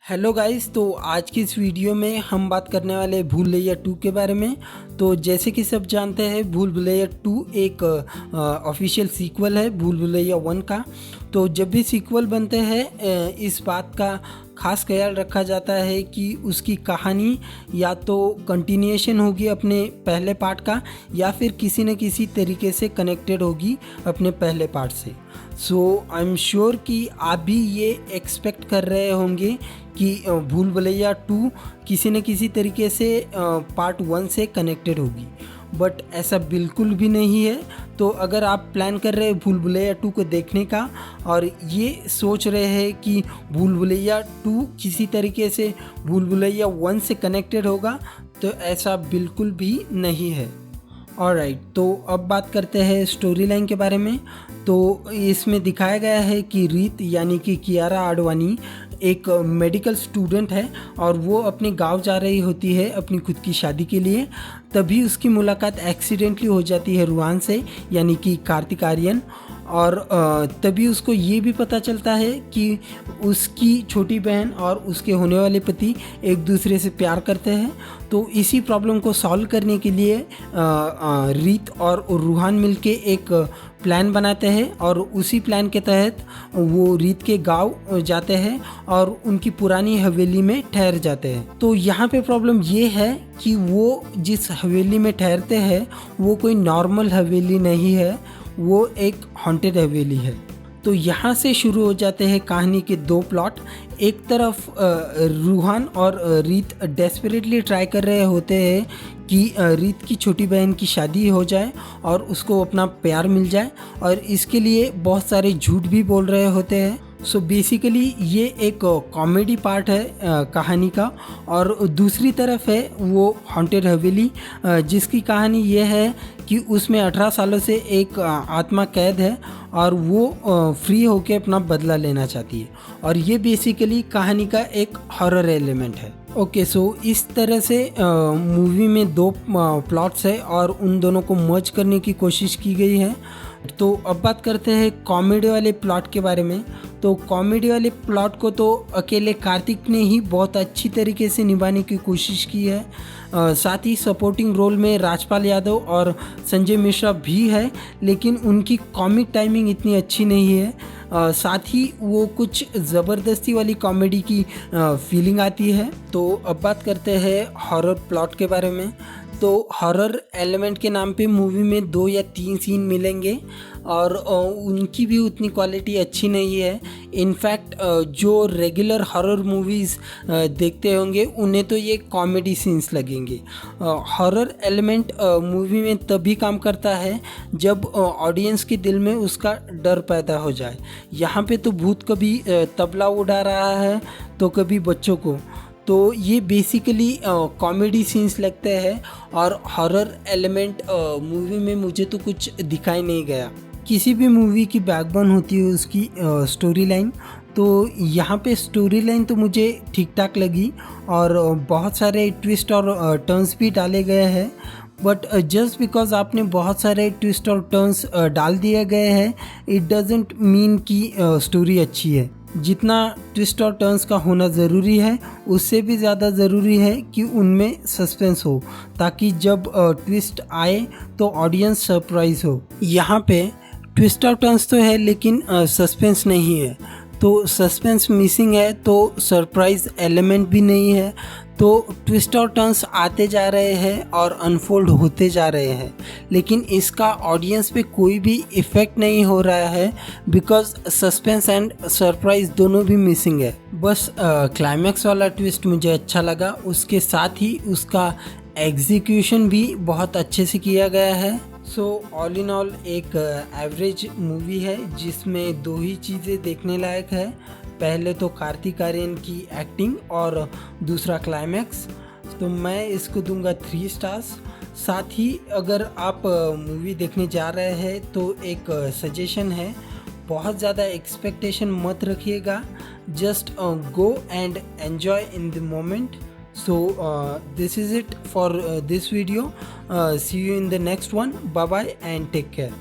Hello guys, तो आज की इस वीडियो में हम बात करने वाले हैं भूल भुलैया 2 के बारे में। तो जैसे कि सब जानते हैं, भूल भुलैया 2 एक ऑफिशियल सीक्वल है भूल भुलैया 1 का। तो जब भी सीक्वल बनते हैं इस बात का खास ख्याल रखा जाता है कि उसकी कहानी या तो कंटिन्यूएशन होगी अपने पहले पार्ट का, या फिर किसी न किसी तरीके से कनेक्टेड होगी अपने पहले पार्ट से। सो आई एम श्योर कि आप भी ये एक्सपेक्ट कर रहे होंगे कि भूल भुलैया 2 किसी न किसी तरीके से पार्ट 1 से कनेक्टेड होगी, बट ऐसा बिल्कुल भी नहीं है। तो अगर आप प्लान कर रहे हैं भूल भुलैया 2 को देखने का और ये सोच रहे हैं कि भूल भुलैया 2 किसी तरीके से भूल भुलैया 1 से कनेक्टेड होगा, तो ऐसा बिल्कुल भी नहीं है। ऑलराइट, तो अब बात करते हैं स्टोरी लाइन के बारे में। तो इसमें दिखाया गया है कि रीत यानी कि कियारा आडवाणी एक मेडिकल स्टूडेंट है और वो अपने गांव जा रही होती है अपनी खुद की शादी के लिए। तभी उसकी मुलाकात एक्सीडेंटली हो जाती है रूहान से, यानी कि कार्तिक आर्यन। और तभी उसको ये भी पता चलता है कि उसकी छोटी बहन और उसके होने वाले पति एक दूसरे से प्यार करते हैं। तो इसी प्रॉब्लम को सॉल्व करने के लिए रीत और रूहान मिलके एक प्लान बनाते हैं और उसी प्लान के तहत वो रीत के गांव जाते हैं और उनकी पुरानी हवेली में ठहर जाते हैं। तो यहाँ पे प्रॉब्लम ये है कि वो जिस हवेली में ठहरते हैं वो कोई नॉर्मल हवेली नहीं है, वो एक हॉन्टेड हवेली है। तो यहाँ से शुरू हो जाते हैं कहानी के दो प्लॉट। एक तरफ रूहान और रीत डेस्परेटली ट्राई कर रहे होते हैं कि रीत की छोटी बहन की शादी हो जाए और उसको अपना प्यार मिल जाए, और इसके लिए बहुत सारे झूठ भी बोल रहे होते हैं। सो बेसिकली ये एक कॉमेडी पार्ट है कहानी का। और दूसरी तरफ है वो हॉन्टेड हवेली, जिसकी कहानी ये है कि उसमें 18 सालों से एक आत्मा कैद है और वो फ्री होके अपना बदला लेना चाहती है। और ये बेसिकली कहानी का एक हॉरर एलिमेंट है। ओके, सो इस तरह से मूवी में दो प्लॉट्स है और उन दोनों को मर्ज करने की कोशिश की गई है। तो अब बात करते हैं कॉमेडी वाले प्लॉट के बारे में। तो कॉमेडी वाले प्लॉट को तो अकेले कार्तिक ने ही बहुत अच्छी तरीके से निभाने की कोशिश की है। साथ ही सपोर्टिंग रोल में राजपाल यादव और संजय मिश्रा भी है, लेकिन उनकी कॉमिक टाइमिंग इतनी अच्छी नहीं है। साथ ही वो कुछ ज़बरदस्ती वाली कॉमेडी की फीलिंग आती है। तो अब बात करते हैं हॉरर प्लॉट के बारे में। तो हॉरर एलिमेंट के नाम पे मूवी में 2 या 3 सीन मिलेंगे और उनकी भी उतनी क्वालिटी अच्छी नहीं है। इनफैक्ट जो रेगुलर हॉरर मूवीज़ देखते होंगे उन्हें तो ये कॉमेडी सीन्स लगेंगे। हॉरर एलिमेंट मूवी में तभी काम करता है जब ऑडियंस के दिल में उसका डर पैदा हो जाए। यहाँ पे तो भूत कभी तबला उड़ा रहा है तो कभी बच्चों को। तो ये बेसिकली कॉमेडी सीन्स लगते हैं और हॉरर एलिमेंट मूवी में मुझे तो कुछ दिखाई नहीं गया। किसी भी मूवी की बैकबोन होती है उसकी स्टोरी लाइन। तो यहाँ पे स्टोरी लाइन तो मुझे ठीक ठाक लगी और बहुत सारे ट्विस्ट और टर्न्स भी डाले गए हैं। बट जस्ट बिकॉज आपने बहुत सारे ट्विस्ट और टर्न्स डाल दिए गए हैं, इट डजेंट मीन कि स्टोरी अच्छी है। जितना ट्विस्ट और टर्न्स का होना ज़रूरी है उससे भी ज़्यादा ज़रूरी है कि उनमें सस्पेंस हो, ताकि जब ट्विस्ट आए तो ऑडियंस सरप्राइज हो। यहाँ पे ट्विस्ट और टर्न्स तो है लेकिन सस्पेंस नहीं है। तो सस्पेंस मिसिंग है तो सरप्राइज एलिमेंट भी नहीं है। तो ट्विस्ट और टर्न्स आते जा रहे हैं और अनफोल्ड होते जा रहे हैं, लेकिन इसका ऑडियंस पे कोई भी इफ़ेक्ट नहीं हो रहा है, बिकॉज सस्पेंस एंड सरप्राइज दोनों भी मिसिंग है। बस क्लाइमैक्स वाला ट्विस्ट मुझे अच्छा लगा, उसके साथ ही उसका एग्जीक्यूशन भी बहुत अच्छे से किया गया है। सो ऑल इन ऑल एक एवरेज मूवी है जिसमें 2 ही चीज़ें देखने लायक है। पहले तो कार्तिक आर्यन की एक्टिंग और दूसरा क्लाइमैक्स। तो मैं इसको दूंगा 3 स्टार्स। साथ ही अगर आप मूवी देखने जा रहे हैं तो एक सजेशन है, बहुत ज़्यादा एक्सपेक्टेशन मत रखिएगा, just go and enjoy in the moment. So this is it for this video. See you in the next one. Bye bye and take care.